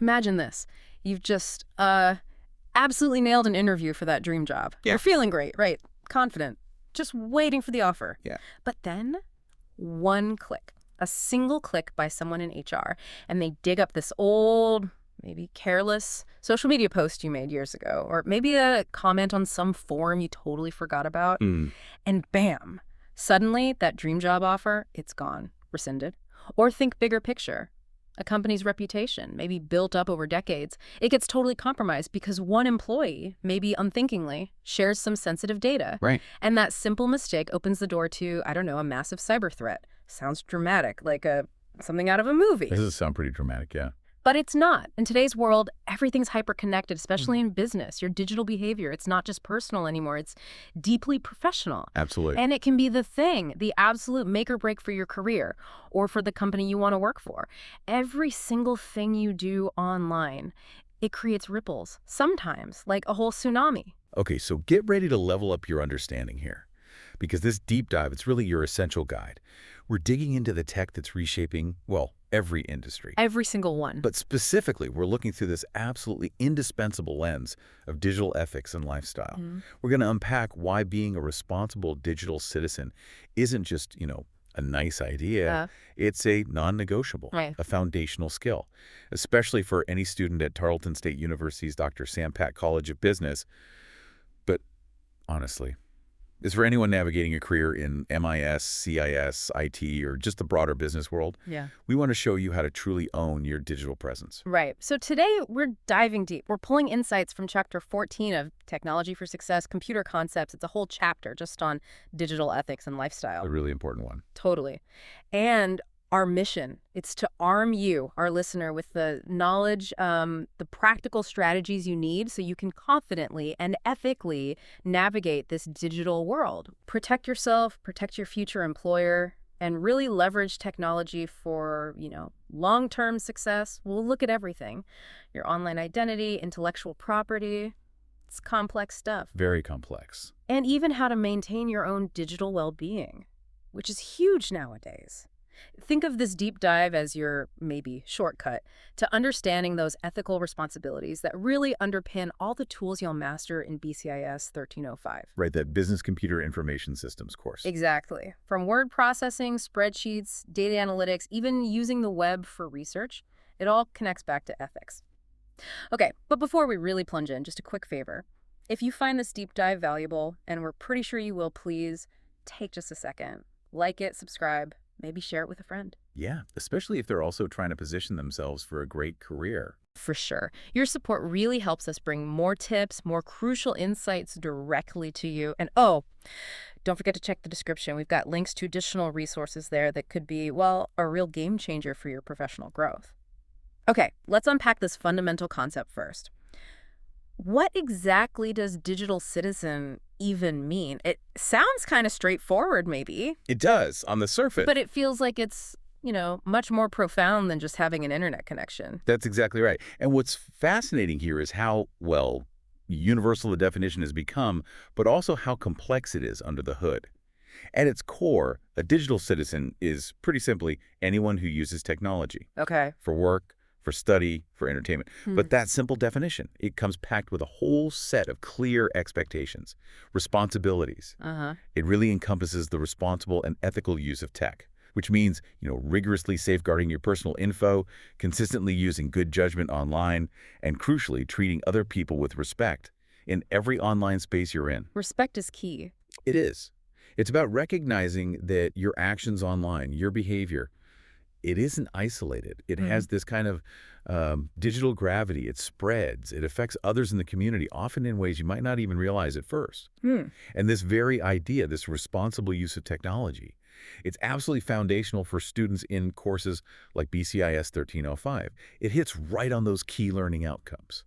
Imagine this. You've just absolutely nailed an interview for that dream job. Yeah. You're feeling great, right? Confident. Just waiting for the offer. Yeah. But then one click, a single click by someone in HR, and they dig up this old, maybe careless social media post you made years ago, or maybe a comment on some forum you totally forgot about, and bam, suddenly that dream job offer, it's gone, rescinded. Or think bigger picture. A company's reputation, maybe built up over decades, it gets totally compromised because one employee, maybe unthinkingly, shares some sensitive data. Right. And that simple mistake opens the door to, I don't know, a massive cyber threat. Sounds dramatic, like something out of a movie. This does sound pretty dramatic, yeah. But it's not. In today's world, everything's hyper-connected, especially in business. Your digital behavior, it's not just personal anymore. It's deeply professional. Absolutely. And it can be the thing, the absolute make or break for your career or for the company you want to work for. Every single thing you do online, it creates ripples, sometimes like a whole tsunami. Okay, so get ready to level up your understanding here, because this deep dive, it's really your essential guide. We're digging into the tech that's reshaping, well, every industry. Every single one. But specifically, we're looking through this absolutely indispensable lens of digital ethics and lifestyle. We're going to unpack why being a responsible digital citizen isn't just, a nice idea. It's a non-negotiable, Right. a foundational skill, especially for any student at Tarleton State University's Dr. Ciampa College of Business. But honestly, is for anyone navigating a career in MIS, CIS, IT, or just the broader business world, Yeah. we want to show you how to truly own your digital presence. Right. So today we're diving deep. We're pulling insights from chapter 14 of Technology for Success, Computer Concepts. It's a whole chapter just on digital ethics and lifestyle. A really important one. Totally. And our mission, it's to arm you, our listener, with the knowledge, the practical strategies you need so you can confidently and ethically navigate this digital world. Protect yourself, protect your future employer, and really leverage technology for, long-term success. We'll look at everything. Your online identity, intellectual property. It's complex stuff. Very complex. And even how to maintain your own digital well-being, which is huge nowadays. Think of this deep dive as your, maybe, shortcut to understanding those ethical responsibilities that really underpin all the tools you'll master in BCIS 1305. Right, that Business Computer Information Systems course. Exactly. From word processing, spreadsheets, data analytics, even using the web for research, it all connects back to ethics. Okay, but before we really plunge in, just a quick favor. If you find this deep dive valuable, and we're pretty sure you will, please take just a second. Like it, subscribe. Maybe share it with a friend. Yeah, especially if they're also trying to position themselves for a great career. For sure. Your support really helps us bring more tips, more crucial insights directly to you. And don't forget to check the description. We've got links to additional resources there that could be, well, a real game changer for your professional growth. Okay, let's unpack this fundamental concept first. What exactly does digital citizen even mean? It sounds kind of straightforward, maybe. It does, on the surface. But it feels like it's, much more profound than just having an internet connection. That's exactly right. And what's fascinating here is how, universal the definition has become, but also how complex it is under the hood. At its core, a digital citizen is, pretty simply, anyone who uses technology. Okay. For work, for study, for entertainment. But that simple definition, it comes packed with a whole set of clear expectations, responsibilities. It really encompasses the responsible and ethical use of tech, which means, rigorously safeguarding your personal info, consistently using good judgment online, and crucially, treating other people with respect in every online space you're in. Respect is key. It is. It's about recognizing that your actions online, your behavior, it isn't isolated. It has this kind of digital gravity. It spreads. It affects others in the community, often in ways you might not even realize at first. And this very idea, this responsible use of technology, it's absolutely foundational for students in courses like BCIS 1305. It hits right on those key learning outcomes.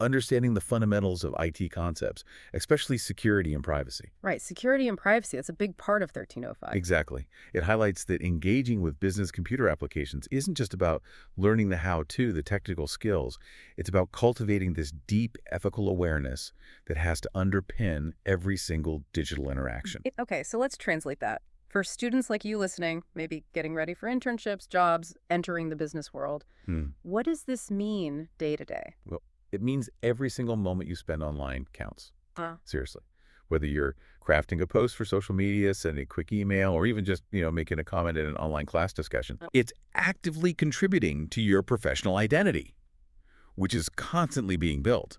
Understanding the fundamentals of IT concepts, especially security and privacy. Right. Security and privacy, that's a big part of 1305. Exactly. It highlights that engaging with business computer applications isn't just about learning the how-to, the technical skills. It's about cultivating this deep ethical awareness that has to underpin every single digital interaction. Okay, so let's translate that. For students like you listening, maybe getting ready for internships, jobs, entering the business world, what does this mean day to day? Well, it means every single moment you spend online counts. Uh, Seriously. Whether you're crafting a post for social media, sending a quick email, or even just, making a comment in an online class discussion, it's actively contributing to your professional identity, which is constantly being built.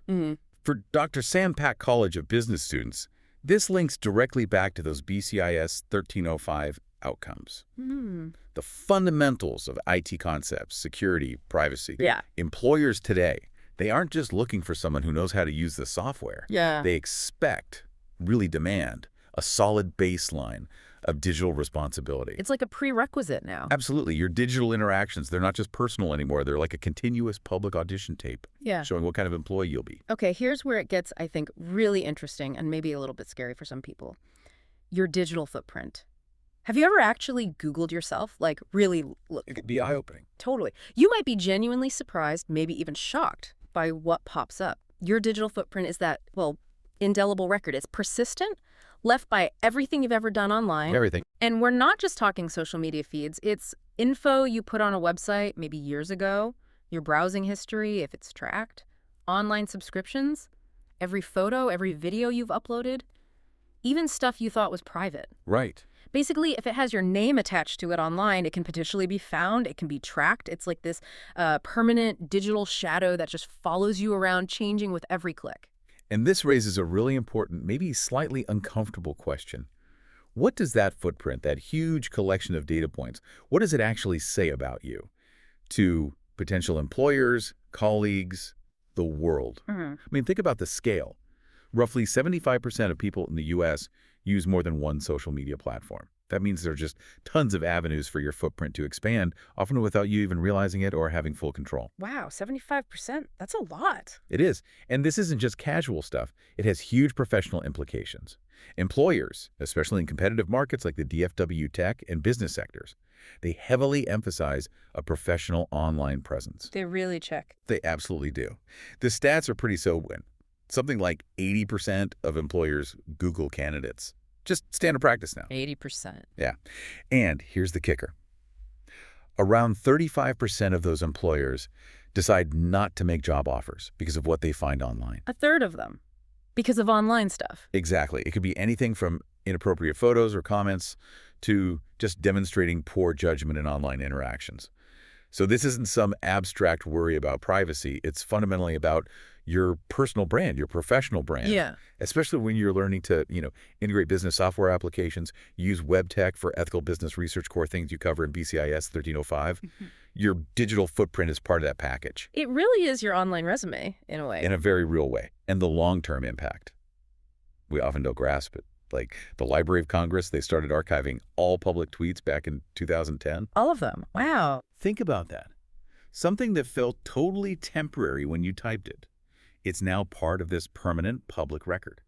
For Dr. Sam Pack College of Business students, this links directly back to those BCIS 1305 outcomes. The fundamentals of IT concepts, security, privacy. Yeah. Employers today, they aren't just looking for someone who knows how to use the software. Yeah. They expect, really demand, a solid baseline of digital responsibility. It's like a prerequisite now. Absolutely. Your digital interactions, they're not just personal anymore. They're like a continuous public audition tape showing what kind of employee you'll be. Okay, here's where it gets, I think, really interesting and maybe a little bit scary for some people. Your digital footprint. Have you ever actually Googled yourself? Like, really look? It could be eye-opening. Totally. You might be genuinely surprised, maybe even shocked by what pops up. Your digital footprint is that, well, indelible record. It's persistent, left by everything you've ever done online. Everything. And we're not just talking social media feeds. It's info you put on a website maybe years ago, your browsing history, if it's tracked, online subscriptions, every photo, every video you've uploaded, even stuff you thought was private. Right. Basically, if it has your name attached to it online, it can potentially be found, it can be tracked. It's like this permanent digital shadow that just follows you around, changing with every click. And this raises a really important, maybe slightly uncomfortable question. What does that footprint, that huge collection of data points, what does it actually say about you to potential employers, colleagues, the world? I mean, think about the scale. Roughly 75% of people in the U.S. use more than one social media platform. That means there are just tons of avenues for your footprint to expand, often without you even realizing it or having full control. Wow, 75%? That's a lot. It is. And this isn't just casual stuff. It has huge professional implications. Employers, especially in competitive markets like the DFW tech and business sectors, they heavily emphasize a professional online presence. They really check. They absolutely do. The stats are pretty sobering. Something like 80% of employers Google candidates. Just standard practice now. 80%. Yeah. And here's the kicker. Around 35% of those employers decide not to make job offers because of what they find online. A third of them. Because of online stuff. Exactly. It could be anything from inappropriate photos or comments to just demonstrating poor judgment in online interactions. So this isn't some abstract worry about privacy. It's fundamentally about your personal brand, your professional brand. Yeah. Especially when you're learning to, integrate business software applications, use web tech for ethical business research, core things you cover in BCIS 1305. Your digital footprint is part of that package. It really is your online resume, in a way. In a very real way. And the long-term impact. We often don't grasp it. Like the Library of Congress, they started archiving all public tweets back in 2010. All of them. Wow. Think about that. Something that felt totally temporary when you typed it. It's now part of this permanent public record.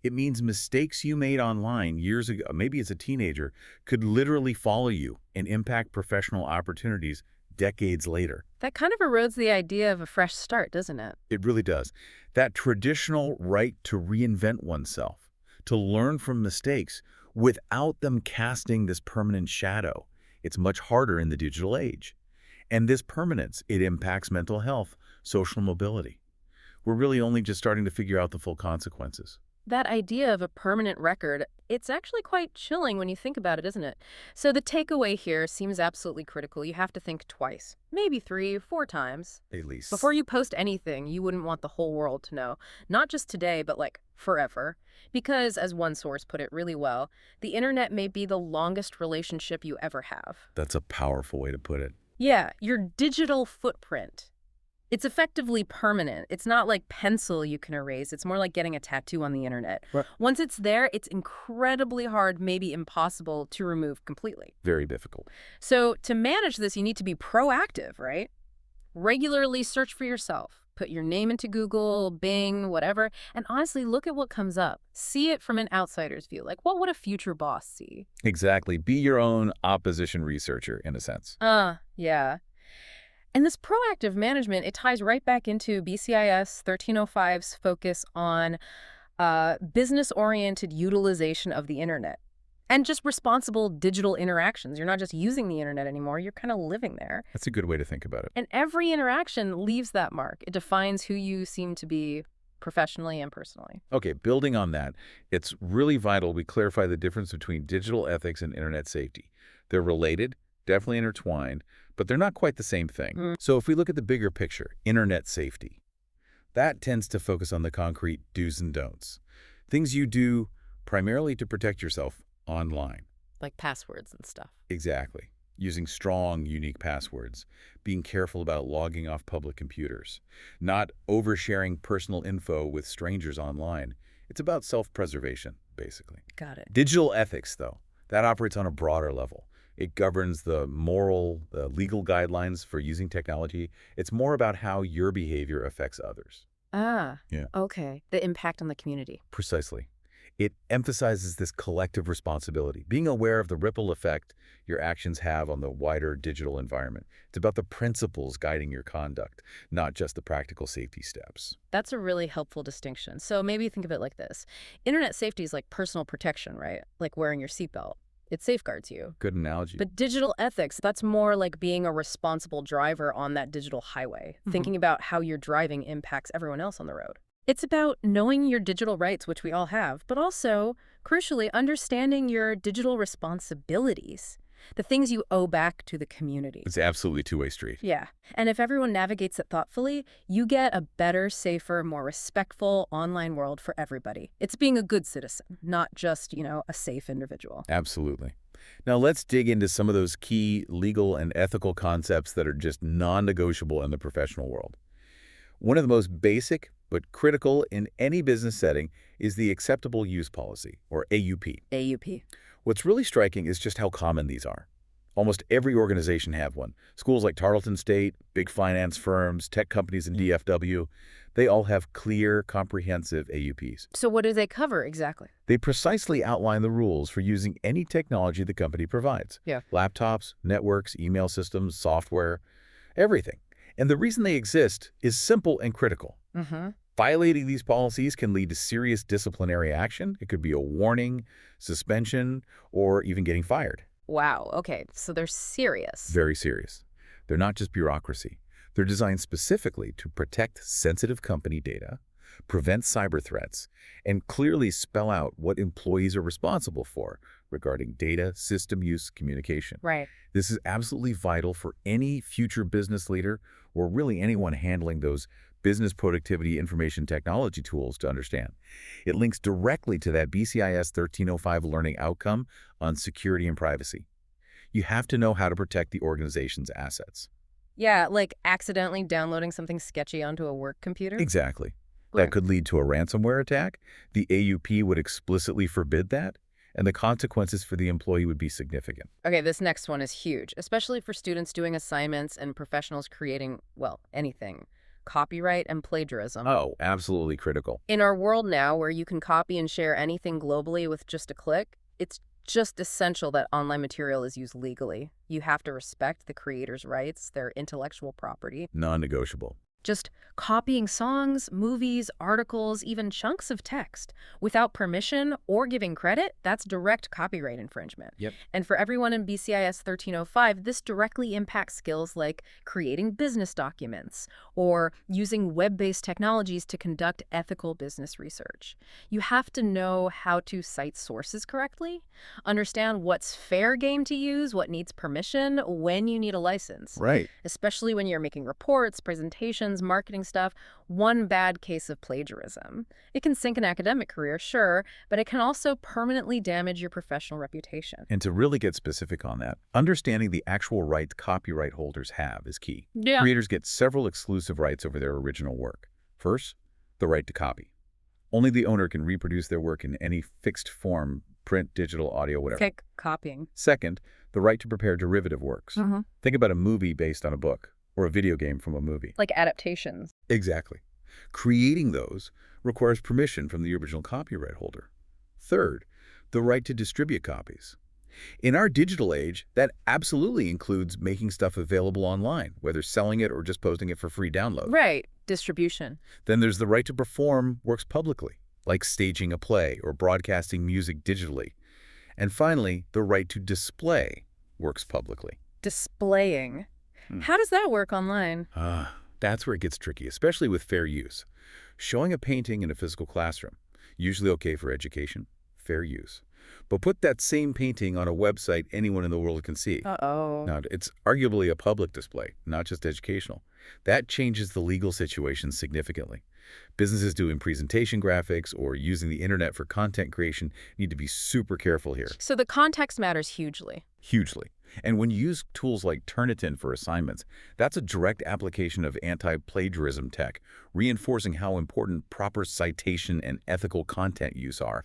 It means mistakes you made online years ago, maybe as a teenager, could literally follow you and impact professional opportunities decades later. That kind of erodes the idea of a fresh start, doesn't it? It really does. That traditional right to reinvent oneself, to learn from mistakes without them casting this permanent shadow. It's much harder in the digital age. And this permanence, it impacts mental health, social mobility. We're really only just starting to figure out the full consequences. That idea of a permanent record, it's actually quite chilling when you think about it, isn't it? So the takeaway here seems absolutely critical. You have to think twice, maybe 3 or 4 times. At least. Before you post anything, you wouldn't want the whole world to know. Not just today, but like forever. Because, as one source put it really well, the internet may be the longest relationship you ever have. That's a powerful way to put it. Yeah, your digital footprint. It's effectively permanent. It's not like pencil you can erase. It's more like getting a tattoo on the internet. Right. Once it's there, it's incredibly hard, maybe impossible to remove completely. Very difficult. So to manage this, you need to be proactive, right? Regularly search for yourself. Put your name into Google, Bing, whatever, and honestly look at what comes up. See it from an outsider's view. Like, what would a future boss see? Exactly. Be your own opposition researcher, in a sense. Yeah. And this proactive management, it ties right back into BCIS 1305's focus on business-oriented utilization of the internet. And just responsible digital interactions. You're not just using the internet anymore, you're kind of living there. That's a good way to think about it. And every interaction leaves that mark. It defines who you seem to be professionally and personally. Okay, building on that, it's really vital we clarify the difference between digital ethics and internet safety. They're related, definitely intertwined, but they're not quite the same thing. So if we look at the bigger picture, internet safety, that tends to focus on the concrete do's and don'ts. Things you do primarily to protect yourself online. Like passwords and stuff. Exactly. Using strong, unique passwords, being careful about logging off public computers, not oversharing personal info with strangers online. It's about self-preservation, basically. Got it. Digital ethics, though, that operates on a broader level. It governs the moral, the legal guidelines for using technology. It's more about how your behavior affects others. Ah, Yeah. okay. The impact on the community. Precisely. It emphasizes this collective responsibility, being aware of the ripple effect your actions have on the wider digital environment. It's about the principles guiding your conduct, not just the practical safety steps. That's a really helpful distinction. So maybe think of it like this. Internet safety is like personal protection, right? Like wearing your seatbelt. It safeguards you. Good analogy. But digital ethics, that's more like being a responsible driver on that digital highway, thinking about how your driving impacts everyone else on the road. It's about knowing your digital rights, which we all have, but also, crucially, understanding your digital responsibilities, the things you owe back to the community. It's absolutely a two-way street. Yeah. And if everyone navigates it thoughtfully, you get a better, safer, more respectful online world for everybody. It's being a good citizen, not just, a safe individual. Absolutely. Now let's dig into some of those key legal and ethical concepts that are just non-negotiable in the professional world. One of the most basic but critical in any business setting is the Acceptable Use Policy, or AUP. AUP. What's really striking is just how common these are. Almost every organization have one. Schools like Tarleton State, big finance firms, tech companies in DFW, they all have clear, comprehensive AUPs. So what do they cover exactly? They precisely outline the rules for using any technology the company provides. Yeah. Laptops, networks, email systems, software, everything. And the reason they exist is simple and critical. Violating these policies can lead to serious disciplinary action. It could be a warning, suspension, or even getting fired. Wow. Okay. So they're serious. Very serious. They're not just bureaucracy. They're designed specifically to protect sensitive company data, prevent cyber threats, and clearly spell out what employees are responsible for regarding data, system use, communication. Right. This is absolutely vital for any future business leader or really anyone handling those business productivity information technology tools to understand. It links directly to that BCIS 1305 learning outcome on security and privacy. You have to know how to protect the organization's assets. Yeah, like accidentally downloading something sketchy onto a work computer? Exactly. Right. That could lead to a ransomware attack. The AUP would explicitly forbid that, and the consequences for the employee would be significant. Okay, this next one is huge, especially for students doing assignments and professionals creating, well, anything. Copyright and plagiarism. Oh, absolutely critical. In our world now, where you can copy and share anything globally with just a click, it's just essential that online material is used legally. You have to respect the creator's rights, their intellectual property. Non-negotiable. Just copying songs, movies, articles, even chunks of text without permission or giving credit, that's direct copyright infringement. Yep. And for everyone in BCIS 1305, this directly impacts skills like creating business documents or using web-based technologies to conduct ethical business research. You have to know how to cite sources correctly, understand what's fair game to use, what needs permission, when you need a license. Right. Especially when you're making reports, presentations, marketing stuff. One bad case of plagiarism. It can sink an academic career, sure, but it can also permanently damage your professional reputation. And to really get specific on that, understanding the actual rights copyright holders have is key. Yeah. Creators get several exclusive rights over their original work. First, the right to copy. Only the owner can reproduce their work in any fixed form, print, digital, audio, whatever. Okay, copying. Second, the right to prepare derivative works. Think about a movie based on a book, or a video game from a movie. Like adaptations. Exactly. Creating those requires permission from the original copyright holder. Third, the right to distribute copies. In our digital age, that absolutely includes making stuff available online, whether selling it or just posting it for free download. Right. Distribution. Then there's the right to perform works publicly, like staging a play or broadcasting music digitally. And finally, the right to display works publicly. Displaying. How does that work online? That's where it gets tricky, especially with fair use. Showing a painting in a physical classroom, usually okay for education, fair use. But put that same painting on a website anyone in the world can see. Uh-oh. Now, it's arguably a public display, not just educational. That changes the legal situation significantly. Businesses doing presentation graphics or using the internet for content creation need to be super careful here. So the context matters hugely. Hugely. And when you use tools like Tarleton for assignments, that's a direct application of anti-plagiarism tech, reinforcing how important proper citation and ethical content use are.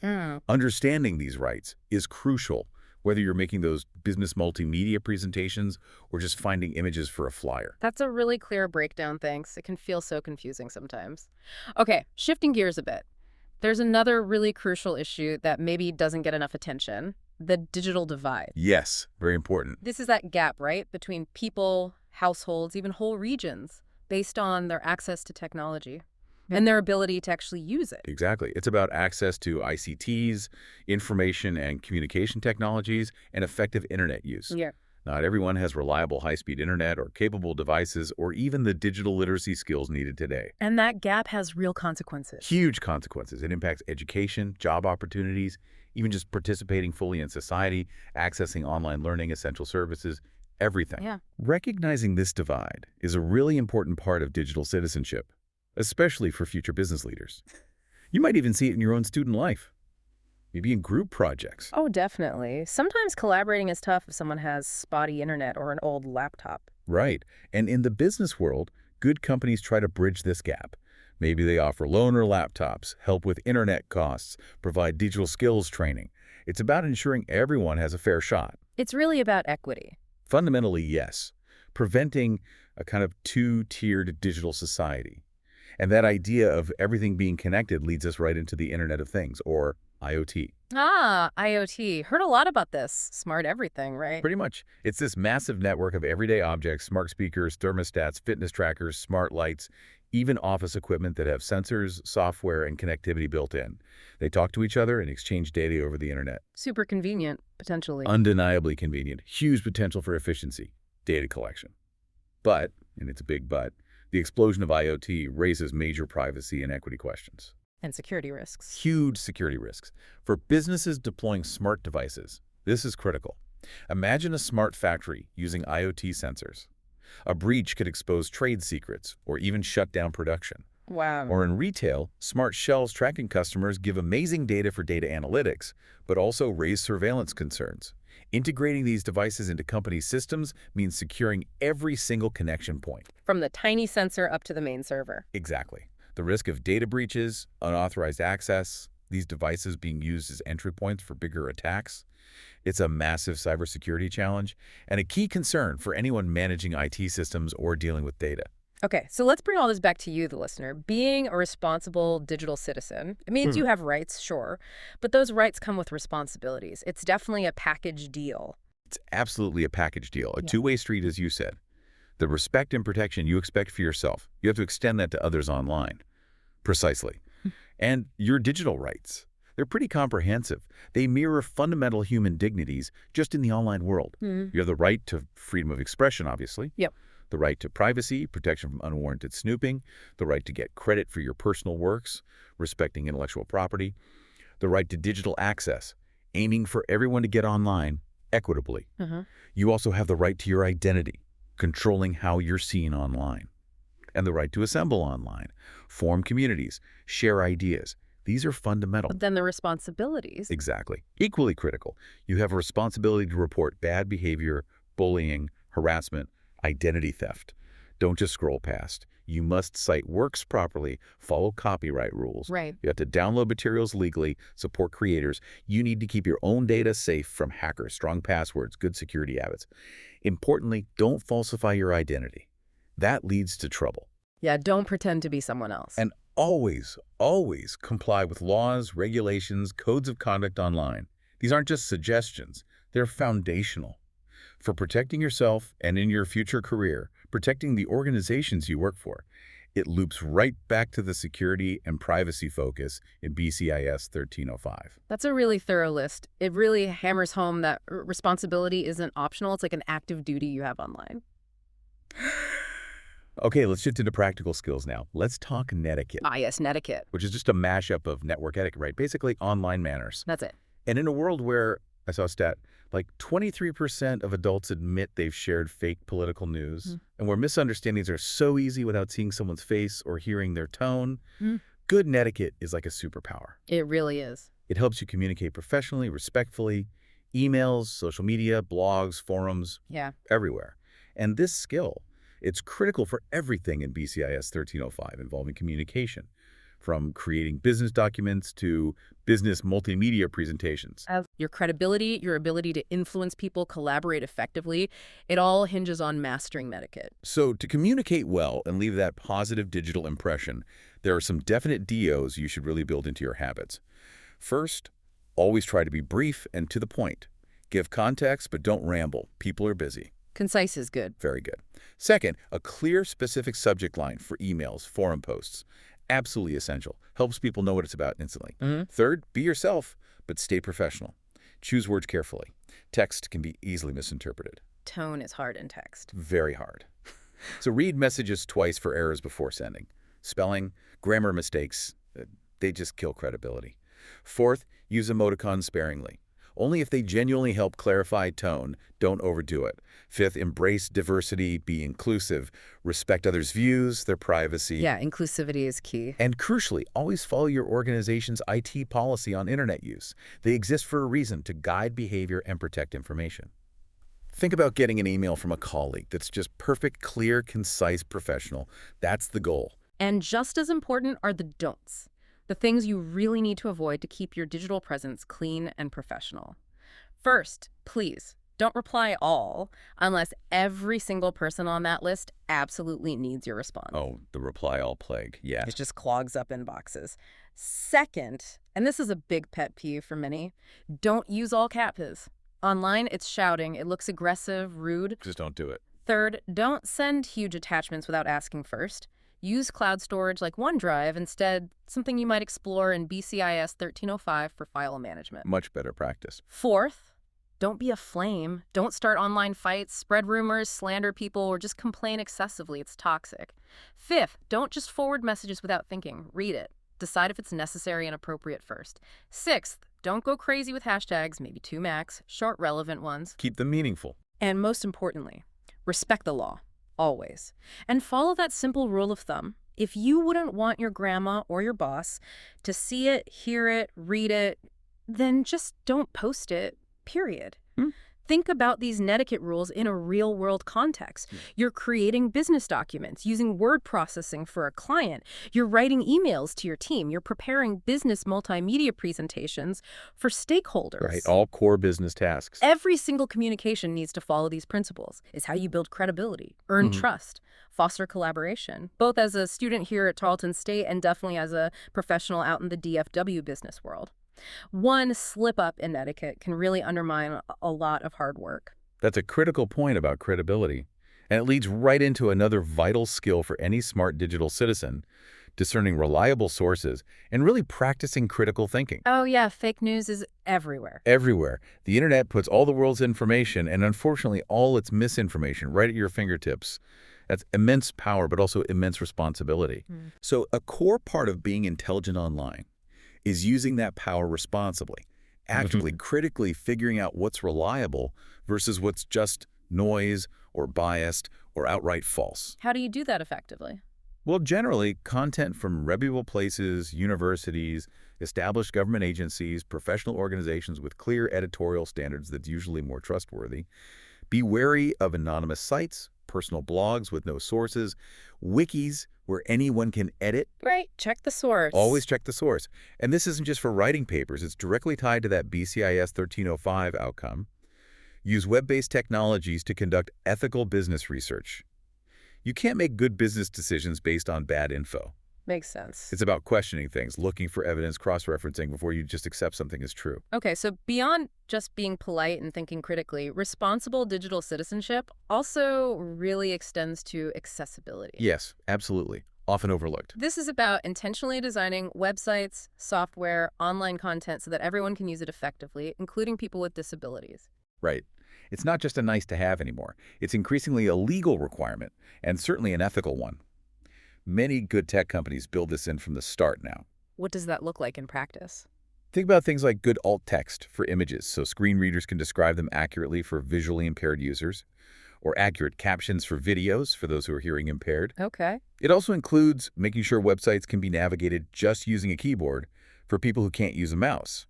Understanding these rights is crucial, whether you're making those business multimedia presentations or just finding images for a flyer. That's a really clear breakdown, thanks. It can feel so confusing sometimes. Okay, shifting gears a bit. There's another really crucial issue that maybe doesn't get enough attention: the digital divide. Yes, very important. This is that gap, right, between people, households, even whole regions, based on their access to technology and their ability to actually use it. Exactly. It's about access to ICTs, information and communication technologies, and effective internet use. Yeah. Not everyone has reliable high-speed internet or capable devices or even the digital literacy skills needed today. And that gap has real consequences. Huge consequences. It impacts education, job opportunities, even just participating fully in society, accessing online learning, essential services, everything. Yeah. Recognizing this divide is a really important part of digital citizenship, especially for future business leaders. You might even see it in your own student life, maybe in group projects. Oh, definitely. Sometimes collaborating is tough if someone has spotty internet or an old laptop. Right. And in the business world, good companies try to bridge this gap. Maybe they offer loaner laptops, help with internet costs, provide digital skills training. It's about ensuring everyone has a fair shot. It's really about equity. Fundamentally, yes. Preventing a kind of two-tiered digital society. And that idea of everything being connected leads us right into the Internet of Things, or IoT. Ah, IoT. Heard a lot about this. Smart everything, right? Pretty much. It's this massive network of everyday objects, smart speakers, thermostats, fitness trackers, smart lights, even office equipment that have sensors, software, and connectivity built in. They talk to each other and exchange data over the Internet. Super convenient, potentially. Undeniably convenient. Huge potential for efficiency. Data collection. But, and it's a big but, the explosion of IoT raises major privacy and equity questions. And security risks. Huge security risks. For businesses deploying smart devices, this is critical. Imagine a smart factory using IoT sensors. A breach could expose trade secrets or even shut down production. Wow. Or in retail, smart shelves tracking customers give amazing data for data analytics, but also raise surveillance concerns. Integrating these devices into company systems means securing every single connection point. From the tiny sensor up to the main server. Exactly. The risk of data breaches, unauthorized access, these devices being used as entry points for bigger attacks. It's a massive cybersecurity challenge and a key concern for anyone managing IT systems or dealing with data. Okay, so let's bring all this back to you, the listener. Being a responsible digital citizen, it means you have rights, sure, but those rights come with responsibilities. It's definitely a package deal. It's absolutely a package deal, a two-way street, as you said. The respect and protection you expect for yourself, you have to extend that to others online. Precisely. And your digital rights, they're pretty comprehensive. They mirror fundamental human dignities just in the online world. You have the right to freedom of expression, obviously. Yep. The right to privacy, protection from unwarranted snooping, the right to get credit for your personal works, respecting intellectual property, the right to digital access, aiming for everyone to get online equitably. You also have the right to your identity, controlling how you're seen online, and the right to assemble online, form communities, share ideas. These are fundamental. But then the responsibilities. Exactly. Equally critical. You have a responsibility to report bad behavior, bullying, harassment, identity theft. Don't just scroll past. You must cite works properly, follow copyright rules. Right. You have to download materials legally, support creators. You need to keep your own data safe from hackers, strong passwords, good security habits. Importantly, don't falsify your identity. That leads to trouble. Yeah, don't pretend to be someone else. And always, always comply with laws, regulations, codes of conduct online. These aren't just suggestions. They're foundational. For protecting yourself and in your future career, protecting the organizations you work for, It loops right back to the security and privacy focus in BCIS 1305. That's a really thorough list. It really hammers home that responsibility isn't optional. It's like an active duty you have online. Okay, let's shift into practical skills now. Let's talk netiquette, Ah, yes, Netiquette. which is just a mashup of network etiquette, right? Basically online manners. That's it. And in a world where, I saw a stat, like 23% of adults admit they've shared fake political news, and where misunderstandings are so easy without seeing someone's face or hearing their tone, good netiquette is like a superpower. It really is. It helps you communicate professionally, respectfully, emails, social media, blogs, forums, Yeah. everywhere. And this skill, it's critical for everything in BCIS 1305 involving communication, from creating business documents to business multimedia presentations. Your credibility, your ability to influence people, collaborate effectively, it all hinges on mastering netiquette. So to communicate well and leave that positive digital impression, there are some definite DOs you should really build into your habits. First, always try to be brief and to the point. Give context, but don't ramble. People are busy. Concise is good. Very good. Second, a clear, specific subject line for emails, forum posts. Absolutely essential. Helps people know what it's about instantly. Third, be yourself, but stay professional. Choose words carefully. Text can be easily misinterpreted. Tone is hard in text. Very hard. So read messages twice for errors before sending. Spelling, grammar mistakes, they just kill credibility. Fourth, use emoticons sparingly. Only if they genuinely help clarify tone, don't overdo it. Fifth, embrace diversity, be inclusive, respect others' views, their privacy. Yeah, inclusivity is key. And crucially, always follow your organization's IT policy on internet use. They exist for a reason, to guide behavior and protect information. Think about getting an email from a colleague that's just perfect, clear, concise, professional. That's the goal. And just as important are the don'ts. The things you really need to avoid to keep your digital presence clean and professional. First, please, don't reply all unless every single person on that list absolutely needs your response. Oh, the reply all plague, yeah. It just clogs up inboxes. Second, and this is a big pet peeve for many, don't use all caps. Online, it's shouting, it looks aggressive, rude. Just don't do it. Third, don't send huge attachments without asking first. Use cloud storage like OneDrive instead, something you might explore in BCIS 1305 for file management. Much better practice. Fourth, don't be a flame. Don't start online fights, spread rumors, slander people, or just complain excessively. It's toxic. Fifth, don't just forward messages without thinking. Read it. Decide if it's necessary and appropriate first. Sixth, don't go crazy with hashtags, maybe 2 max, short relevant ones. Keep them meaningful. And most importantly, respect the law. Always. And follow that simple rule of thumb. If you wouldn't want your grandma or your boss to see it, hear it, read it, then just don't post it, period. Think about these netiquette rules in a real-world context. You're creating business documents, using word processing for a client. You're writing emails to your team. You're preparing business multimedia presentations for stakeholders. Right, all core business tasks. Every single communication needs to follow these principles. It's how you build credibility, earn trust, foster collaboration, both as a student here at Tarleton State and definitely as a professional out in the DFW business world. One slip up in etiquette can really undermine a lot of hard work. That's a critical point about credibility. And it leads right into another vital skill for any smart digital citizen, discerning reliable sources and really practicing critical thinking. Oh yeah, fake news is everywhere. Everywhere. The internet puts all the world's information and unfortunately all its misinformation right at your fingertips. That's immense power, but also immense responsibility. So a core part of being intelligent online is using that power responsibly, actively, critically figuring out what's reliable versus what's just noise or biased or outright false. How do you do that effectively? Well, generally, content from reputable places, universities, established government agencies, professional organizations with clear editorial standards that's usually more trustworthy. Be wary of anonymous sites, personal blogs with no sources, wikis where anyone can edit. Right, check the source. Always check the source. And this isn't just for writing papers. It's directly tied to that BCIS 1305 outcome. Use web-based technologies to conduct ethical business research. You can't make good business decisions based on bad info. Makes sense. It's about questioning things, looking for evidence, cross-referencing before you just accept something as true. Okay, so beyond just being polite and thinking critically, responsible digital citizenship also really extends to accessibility. Yes, absolutely. often overlooked. This is about intentionally designing websites, software, online content so that everyone can use it effectively, including people with disabilities. Right. It's not just a nice to have anymore. It's increasingly a legal requirement, and certainly an ethical one. Many good tech companies build this in from the start now. What does that look like in practice? Think about things like good alt text for images so screen readers can describe them accurately for visually impaired users, or accurate captions for videos for those who are hearing impaired. Okay. It also includes making sure websites can be navigated just using a keyboard for people who can't use a mouse,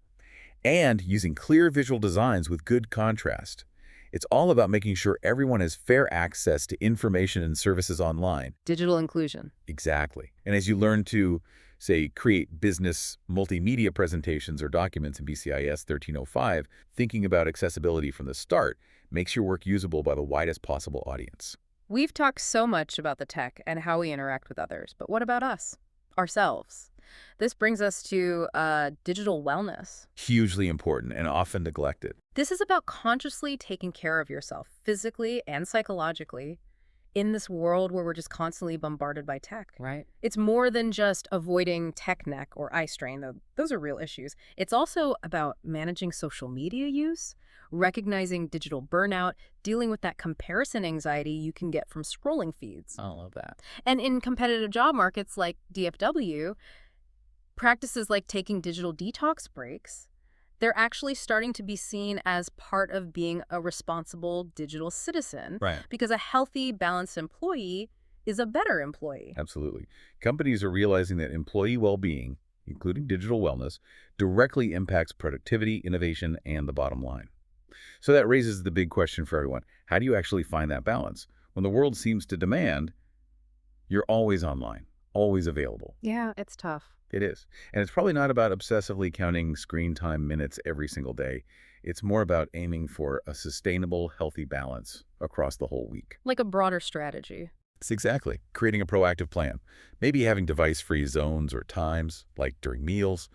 and using clear visual designs with good contrast. It's all about making sure everyone has fair access to information and services online. Digital inclusion. Exactly. And as you learn to, say, create business multimedia presentations or documents in BCIS 1305, thinking about accessibility from the start makes your work usable by the widest possible audience. We've talked so much about the tech and how we interact with others, but what about us? Ourselves? This brings us to digital wellness. Hugely important and often neglected. This is about consciously taking care of yourself physically and psychologically in this world where we're just constantly bombarded by tech. Right. It's more than just avoiding tech neck or eye strain, though those are real issues. It's also about managing social media use, recognizing digital burnout, dealing with that comparison anxiety you can get from scrolling feeds. I love that. And in competitive job markets like DFW, practices like taking digital detox breaks, they're actually starting to be seen as part of being a responsible digital citizen. Right. Because a healthy, balanced employee is a better employee. Absolutely. Companies are realizing that employee well-being, including digital wellness, directly impacts productivity, innovation, and the bottom line. So that raises the big question for everyone. How do you actually find that balance? When the world seems to demand, you're always online, always available. Yeah, it's tough. It is. And it's probably not about obsessively counting screen time minutes every single day. It's more about aiming for a sustainable, healthy balance across the whole week. Like a broader strategy. It's exactly. Creating a proactive plan. Maybe having device-free zones or times, like during meals.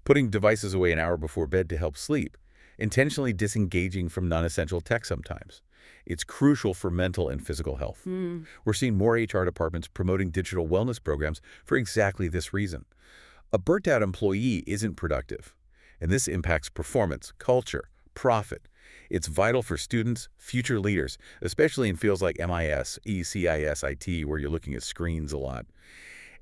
Putting devices away an hour before bed to help sleep. Intentionally disengaging from non-essential tech sometimes. It's crucial for mental and physical health. We're seeing more HR departments promoting digital wellness programs for exactly this reason. A burnt-out employee isn't productive, and this impacts performance, culture, profit. It's vital for students, future leaders, especially in fields like MIS, ECIS, IT, where you're looking at screens a lot.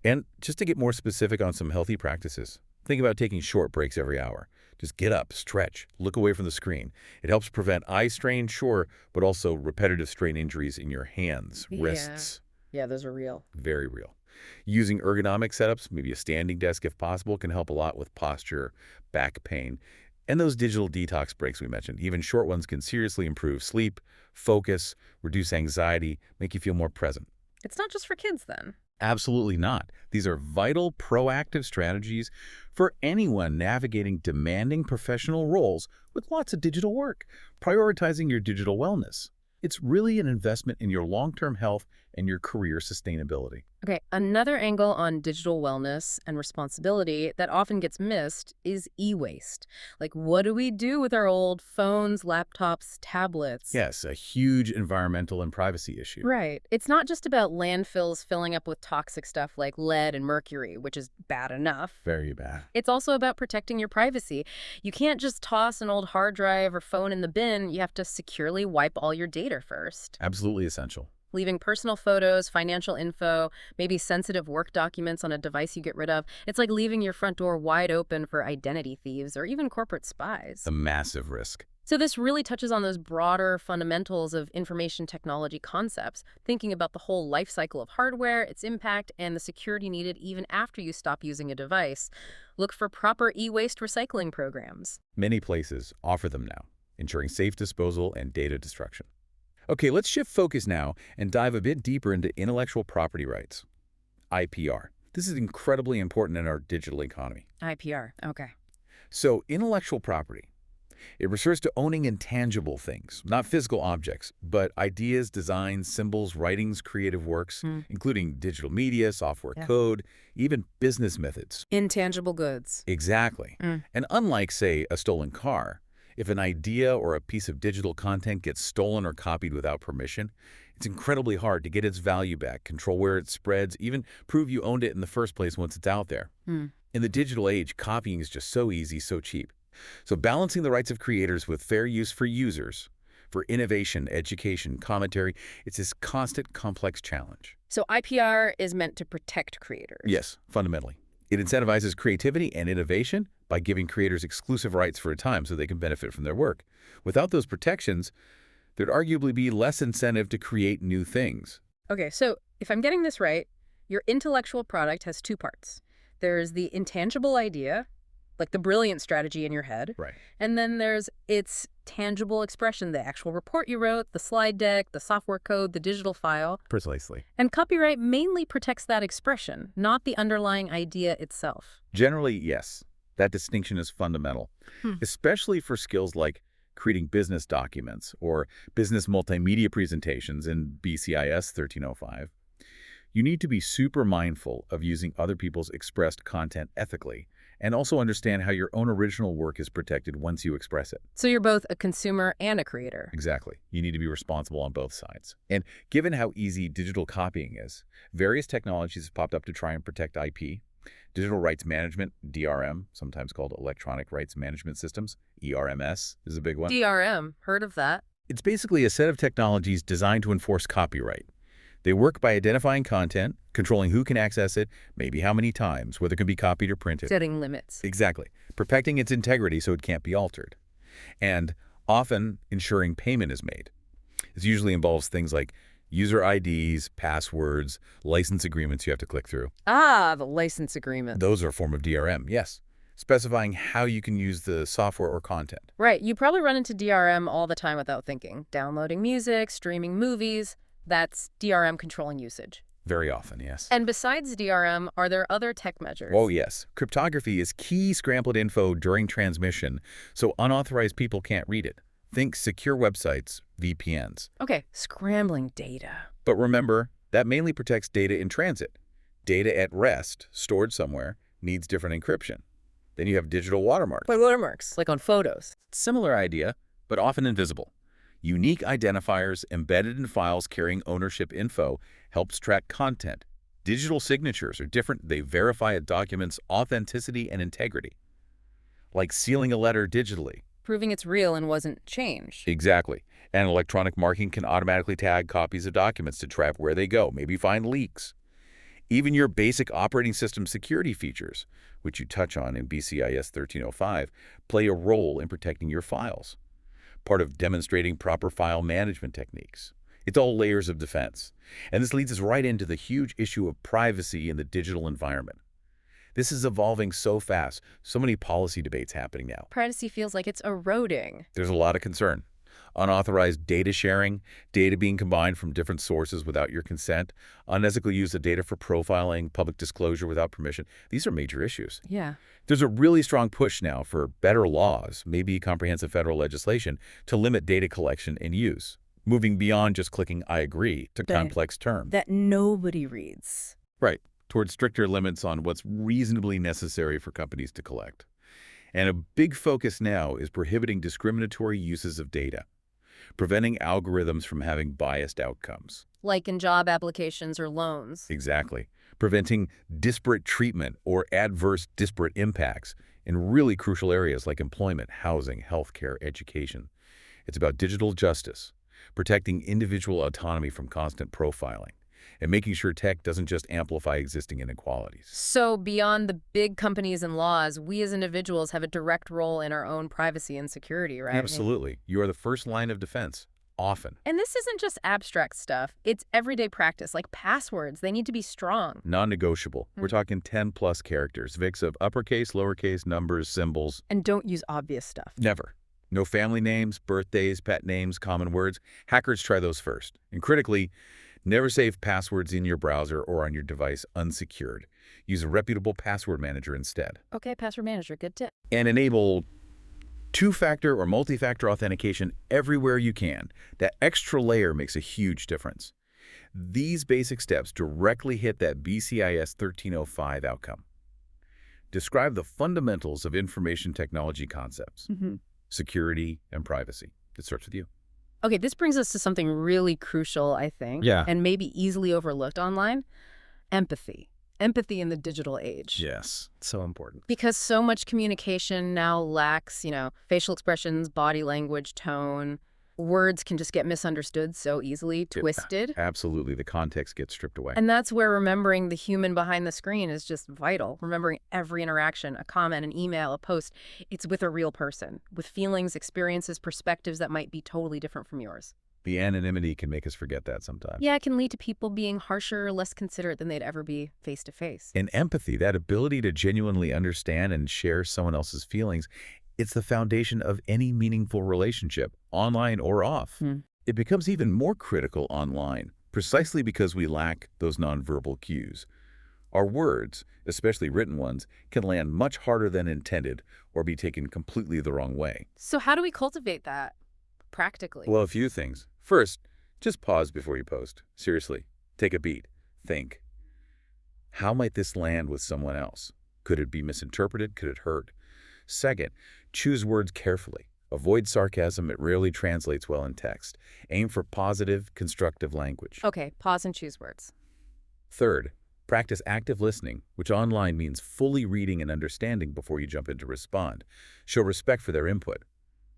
And just to get more specific on some healthy practices, think about taking short breaks every hour. Just get up, stretch, look away from the screen. It helps prevent eye strain, sure, but also repetitive strain injuries in your hands, wrists. Yeah, those are real. Very real. Using ergonomic setups, maybe a standing desk if possible, can help a lot with posture, back pain. And those digital detox breaks we mentioned, even short ones, can seriously improve sleep, focus, reduce anxiety, make you feel more present. It's not just for kids then. Absolutely not. These are vital, proactive strategies for anyone navigating demanding professional roles with lots of digital work, prioritizing your digital wellness. It's really an investment in your long-term health and your career sustainability. Okay, another angle on digital wellness and responsibility that often gets missed is e-waste. Like, what do we do with our old phones, laptops, tablets? Yes, a huge environmental and privacy issue. Right. It's not just about landfills filling up with toxic stuff like lead and mercury, which is bad enough. Very bad. It's also about protecting your privacy. You can't just toss an old hard drive or phone in the bin. You have to securely wipe all your data first. Absolutely essential. Leaving personal photos, financial info, maybe sensitive work documents on a device you get rid of. It's like leaving your front door wide open for identity thieves or even corporate spies. A massive risk. So this really touches on those broader fundamentals of information technology concepts, thinking about the whole life cycle of hardware, its impact, and the security needed even after you stop using a device. Look for proper e-waste recycling programs. Many places offer them now, ensuring safe disposal and data destruction. Okay, let's shift focus now and dive a bit deeper into intellectual property rights. IPR. This is incredibly important in our digital economy. IPR, okay. So, intellectual property. It refers to owning intangible things, not physical objects, but ideas, designs, symbols, writings, creative works, including digital media, software code, even business methods. Intangible goods. Exactly. And unlike, say, a stolen car, if an idea or a piece of digital content gets stolen or copied without permission, It's incredibly hard to get its value back, control where it spreads, even prove you owned it in the first place once it's out there. In the digital age, copying is just so easy, so cheap. So balancing the rights of creators with fair use for users, for innovation, education, commentary, it's this constant, complex challenge. So IPR is meant to protect creators. Yes, fundamentally. It incentivizes creativity and innovation by giving creators exclusive rights for a time so they can benefit from their work. Without those protections, there'd arguably be less incentive to create new things. Okay, so if I'm getting this right, your intellectual product has two parts. There's the intangible idea, like the brilliant strategy in your head. Right. And then there's its tangible expression, the actual report you wrote, the slide deck, the software code, the digital file. Precisely. And copyright mainly protects that expression, not the underlying idea itself. Generally, yes. That distinction is fundamental, especially for skills like creating business documents or business multimedia presentations in BCIS 1305. You need to be super mindful of using other people's expressed content ethically and also understand how your own original work is protected once you express it. So you're both a consumer and a creator. Exactly. You need to be responsible on both sides. And given how easy digital copying is, various technologies have popped up to try and protect IP. Digital rights management, DRM, sometimes called electronic rights management systems, ERMS is a big one. DRM, heard of that? It's basically a set of technologies designed to enforce copyright. They work by identifying content, controlling who can access it, maybe how many times, whether it can be copied or printed. Setting limits. Exactly. Protecting its integrity so it can't be altered. And often ensuring payment is made. This usually involves things like user IDs, passwords, license agreements you have to click through. Ah, the license agreement. Those are a form of DRM, yes. Specifying how you can use the software or content. Right. You probably run into DRM all the time without thinking. Downloading music, streaming movies. That's DRM controlling usage. Very often, yes. And besides DRM, are there other tech measures? Oh, yes. Cryptography is key scrambled info during transmission, so unauthorized people can't read it. Think secure websites, VPNs. Okay, scrambling data. But remember, that mainly protects data in transit. Data at rest, stored somewhere, needs different encryption. Then you have digital watermarks. But watermarks, like on photos. Similar idea, but often invisible. Unique identifiers embedded in files carrying ownership info helps track content. Digital signatures are different. They verify a document's authenticity and integrity. Like sealing a letter digitally. Proving it's real and wasn't changed. Exactly. And electronic marking can automatically tag copies of documents to track where they go, maybe find leaks. Even your basic operating system security features, which you touch on in BCIS 1305, play a role in protecting your files. Part of demonstrating proper file management techniques. It's all layers of defense. And this leads us right into the huge issue of privacy in the digital environment. This is evolving so fast, so many policy debates happening now. Privacy feels like it's eroding. There's a lot of concern. Unauthorized data sharing, data being combined from different sources without your consent, unethically use of data for profiling, public disclosure without permission. These are major issues. Yeah. There's a really strong push now for better laws, maybe comprehensive federal legislation, to limit data collection and use, moving beyond just clicking I agree to complex terms. That nobody reads. Right, towards stricter limits on what's reasonably necessary for companies to collect. And a big focus now is prohibiting discriminatory uses of data, preventing algorithms from having biased outcomes. Like in job applications or loans. Exactly. Preventing disparate treatment or adverse disparate impacts in really crucial areas like employment, housing, healthcare, education. It's about digital justice, protecting individual autonomy from constant profiling, and making sure tech doesn't just amplify existing inequalities. So beyond the big companies and laws, we as individuals have a direct role in our own privacy and security, right? Absolutely. You are the first line of defense, often. And this isn't just abstract stuff. It's everyday practice, like passwords. They need to be strong. Non-negotiable. We're talking 10+ characters, VIX of uppercase, lowercase, numbers, symbols. And don't use obvious stuff. Never. No family names, birthdays, pet names, common words. Hackers try those first. And critically, never save passwords in your browser or on your device unsecured. Use a reputable password manager instead. Okay, password manager, good tip. And enable two-factor or multi-factor authentication everywhere you can. That extra layer makes a huge difference. These basic steps directly hit that BCIS 1305 outcome. Describe the fundamentals of information technology concepts, security and privacy. It starts with you. Okay, this brings us to something really crucial, I think, Yeah. and maybe easily overlooked online: empathy. Empathy in the digital age. Yes. So important. Because so much communication now lacks, facial expressions, body language, tone. Words can just get misunderstood so easily, It- twisted. Absolutely. The context gets stripped away. And that's where remembering the human behind the screen is just vital. Remembering every interaction, a comment, an email, a post, it's with a real person, with feelings, experiences, perspectives that might be totally different from yours. The anonymity can make us forget that sometimes. Yeah, it can lead to people being harsher or less considerate than they'd ever be face to face. And empathy, that ability to genuinely understand and share someone else's feelings, it's the foundation of any meaningful relationship, online or off. It becomes even more critical online, precisely because we lack those nonverbal cues. Our words, especially written ones, can land much harder than intended or be taken completely the wrong way. So how do we cultivate that practically? Well, a few things. First, just pause before you post. Seriously, take a beat. Think. How might this land with someone else? Could it be misinterpreted? Could it hurt? Second, choose words carefully. Avoid sarcasm. It rarely translates well in text. Aim for positive, constructive language. Okay, pause and choose words. Third, practice active listening, which online means fully reading and understanding before you jump in to respond. Show respect for their input.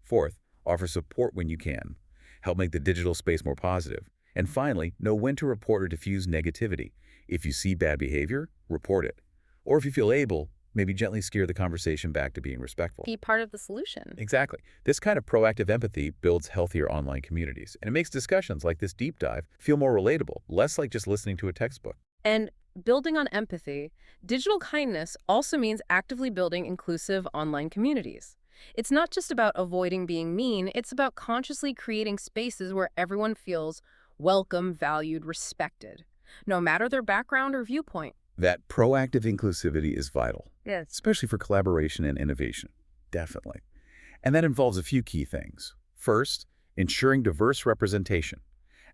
Fourth, offer support when you can. Help make the digital space more positive. And finally, know when to report or diffuse negativity. If you see bad behavior, report it. Or if you feel able, maybe gently steer the conversation back to being respectful. Be part of the solution. Exactly. This kind of proactive empathy builds healthier online communities, and it makes discussions like this deep dive feel more relatable, less like just listening to a textbook. And building on empathy, digital kindness also means actively building inclusive online communities. It's not just about avoiding being mean, it's about consciously creating spaces where everyone feels welcome, valued, respected, no matter their background or viewpoint. That proactive inclusivity is vital, Yes. especially for collaboration and innovation. Definitely. And that involves a few key things. First, ensuring diverse representation.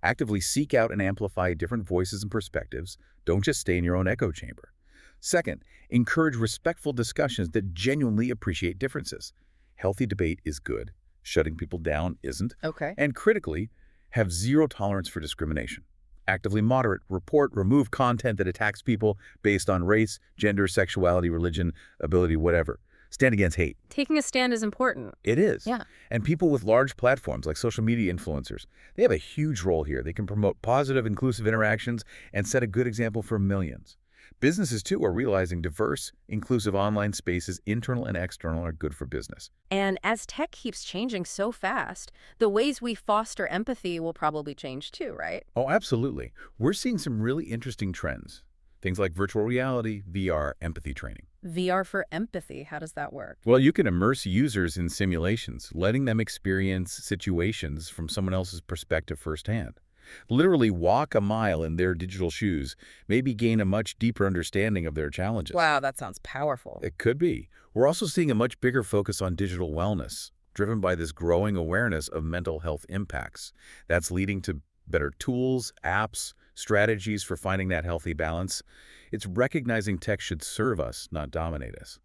Actively seek out and amplify different voices and perspectives. Don't just stay in your own echo chamber. Second, encourage respectful discussions that genuinely appreciate differences. Healthy debate is good. Shutting people down isn't. Okay. And critically, have zero tolerance for discrimination. Actively moderate, report, remove content that attacks people based on race, gender, sexuality, religion, ability, whatever. Stand against hate. Taking a stand is important. It is. Yeah. And people with large platforms like social media influencers, they have a huge role here. They can promote positive, inclusive interactions and set a good example for millions. Businesses, too, are realizing diverse, inclusive online spaces, internal and external, are good for business. And as tech keeps changing so fast, the ways we foster empathy will probably change too, right? Oh, absolutely. We're seeing some really interesting trends. Things like virtual reality, VR, empathy training. VR for empathy, how does that work? Well, you can immerse users in simulations, letting them experience situations from someone else's perspective firsthand. Literally walk a mile in their digital shoes, maybe gain a much deeper understanding of their challenges. Wow, that sounds powerful. It could be. We're also seeing a much bigger focus on digital wellness, driven by this growing awareness of mental health impacts. That's leading to better tools, apps, strategies for finding that healthy balance. It's recognizing tech should serve us, not dominate us.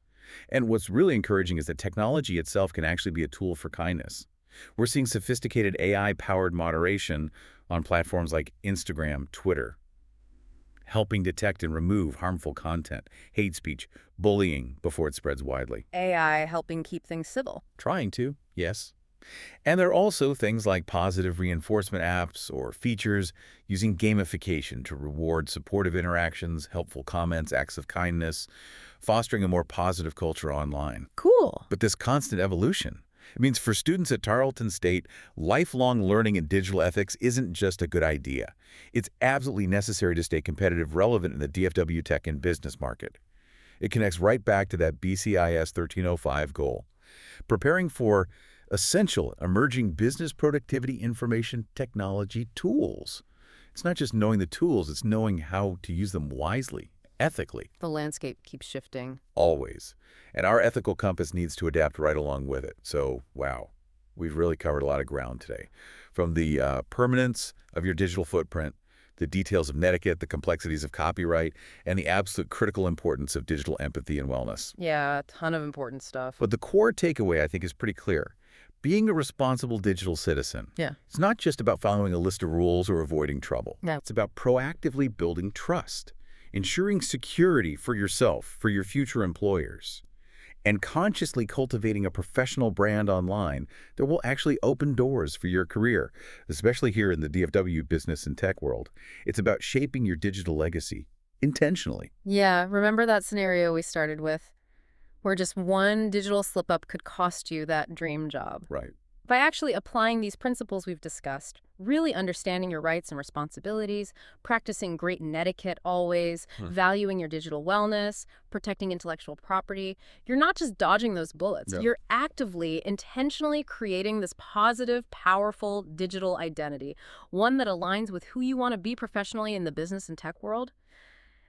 And what's really encouraging is that technology itself can actually be a tool for kindness. We're seeing sophisticated AI-powered moderation on platforms like Instagram, Twitter, helping detect and remove harmful content, hate speech, bullying before it spreads widely. AI helping keep things civil. Trying to, yes. And there are also things like positive reinforcement apps or features using gamification to reward supportive interactions, helpful comments, acts of kindness, fostering a more positive culture online. Cool. But this constant evolution, it means for students at Tarleton State, lifelong learning in digital ethics isn't just a good idea. It's absolutely necessary to stay competitive, relevant in the DFW tech and business market. It connects right back to that BCIS 1305 goal. Preparing for essential emerging business productivity information technology tools. It's not just knowing the tools, it's knowing how to use them wisely, ethically. The landscape keeps shifting. Always. And our ethical compass needs to adapt right along with it. So, wow, we've really covered a lot of ground today. From the permanence of your digital footprint, the details of Netiquette, the complexities of copyright, and the absolute critical importance of digital empathy and wellness. Yeah, a ton of important stuff. But the core takeaway, I think, is pretty clear. Being a responsible digital citizen, Yeah. it's not just about following a list of rules or avoiding trouble. No. It's about proactively building trust, ensuring security for yourself, for your future employers, and consciously cultivating a professional brand online that will actually open doors for your career, especially here in the DFW business and tech world. It's about shaping your digital legacy intentionally. Yeah, remember that scenario we started with, where just one digital slip-up could cost you that dream job? Right. By actually applying these principles we've discussed, really understanding your rights and responsibilities, practicing great netiquette always, valuing your digital wellness, protecting intellectual property, you're not just dodging those bullets. No. You're actively, intentionally creating this positive, powerful digital identity, one that aligns with who you want to be professionally in the business and tech world.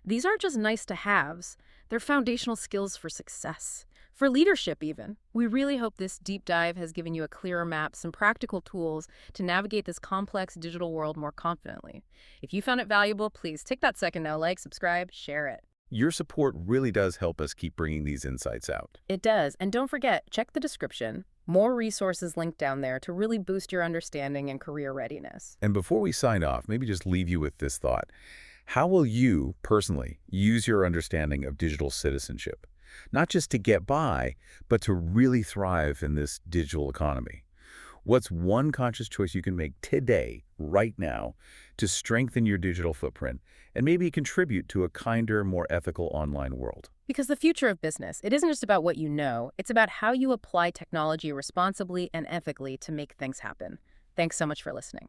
These aren't just nice-to-haves. They're foundational skills for success, for leadership even. We really hope this deep dive has given you a clearer map, some practical tools to navigate this complex digital world more confidently. If you found it valuable, please take that second now, like, subscribe, share it. Your support really does help us keep bringing these insights out. It does. And don't forget, check the description. More resources linked down there to really boost your understanding and career readiness. And before we sign off, maybe just leave you with this thought. How will you, personally, use your understanding of digital citizenship? Not just to get by, but to really thrive in this digital economy. What's one conscious choice you can make today, right now, to strengthen your digital footprint and maybe contribute to a kinder, more ethical online world? Because the future of business, it isn't just about what you know, it's about how you apply technology responsibly and ethically to make things happen. Thanks so much for listening.